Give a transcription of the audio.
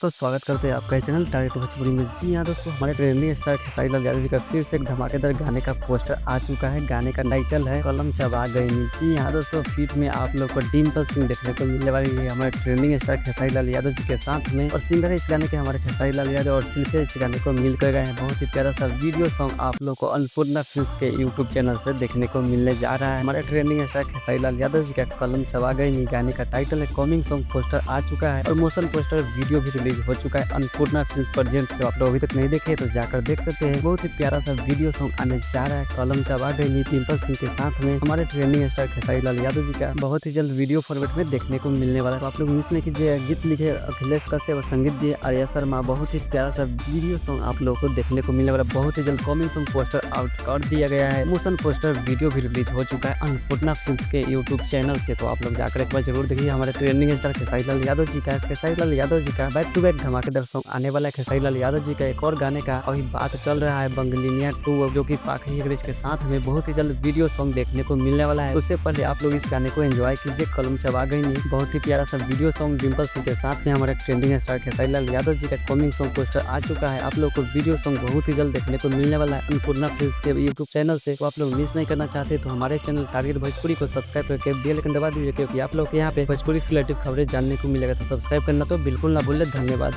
दोस्तों स्वागत करते हैं आपका चैनल टारगेट भोजपुरी में। जी हाँ दोस्तों, हमारे ट्रेंडिंग स्टार खेसारी लाल यादव जी का फिर से एक धमाकेदार गाने का पोस्टर आ चुका है। गाने का टाइटल है कलम चबा गई। जी हाँ दोस्तों, फीट में आप लोग को डिम्पल सिंह देखने को मिलने वाली है हमारे ट्रेंडिंग स्टार खेसारी लाल यादव जी के साथ में। और सिंगर है इस गाने के हमारे खेसारी लाल यादव और शिल्पी इस गाने को मिलकर गए हैं। बहुत ही प्यारा सा वीडियो सॉन्ग आप लोग को अन्नपूर्णा फिल्म्स के यूट्यूब चैनल से देखने को मिलने जा रहा है। हमारे ट्रेंडिंग स्टार खेसारी लाल यादव जी का कलम चबा गई गाने का टाइटल है। कॉमिंग सॉन्ग पोस्टर आ चुका है और मोशन पोस्टर वीडियो भी रिलीज हो चुका है अन्नपूर्णा फिल्म प्रेजेंट से। आप लोग अभी तक नहीं देखे तो जाकर देख सकते हैं। बहुत ही प्यारा सा वीडियो सॉन्ग आने जा रहा है कलम चबा गई डिम्पल सिंह के साथ में हमारे ट्रेंडिंग स्टार खेसारी लाल यादव जी का बहुत ही जल्द वीडियो फॉर्मेट में देखने को मिलने वाला है। तो आप लोग मिस नहीं कीजिए। गीत लिखे अखिलेश कश्यप और संगीत दिए आर्या शर्मा। बहुत ही प्यारा सा वीडियो सॉन्ग आप लोग को देखने को मिलने वाला। बहुत ही जल्द कॉमिंग सॉन्ग पोस्टर आउट कर दिया गया है। मोशन पोस्टर वीडियो भी रिलीज हो चुका है अन्नपूर्णा फिल्म के यूट्यूब चैनल से। तो आप लोग जाकर एक बार जरूर देखिए। हमारे ट्रेंडिंग स्टार खेसारी लाल यादव जी का खेसारी लाल यादव जी का बैक टू बैक धमाकेदार सॉन्ग आने वाला है। खेसारी लाल यादव जी का एक और गाने का अभी बात चल रहा है बंगलिनिया 2 जो कि फाखरी अंग्रेज के साथ में बहुत ही जल्द वीडियो सॉन्ग देखने को मिलने वाला है। उससे पहले आप लोग इस गाने को एंजॉय कीजिए। कलम चबा गई बहुत ही प्यारा सा वीडियो सॉन्ग डिम्पल सिंह के साथ में हमारे ट्रेंडिंग स्टार खेसारी लाल यादव जी का कॉमिंग सॉन्ग पोस्टर आ चुका है। आप लोग को वीडियो सॉन्ग बहुत ही जल्द देखने को मिलने वाला है अन्नपूर्णा फिल्म्स के यूट्यूब चैनल से। तो आप लोग मिस नहीं करना चाहते तो हमारे चैनल टारगेट भोजपुरी को सब्सक्राइब करके बेल आइकन दबा दीजिए, क्योंकि आप लोग यहाँ पे भोजपुरी से रिलेटेड खबरें जानने को मिलेगा। तो सब्सक्राइब करना तो बिल्कुल ना भूलें। धन्यवाद।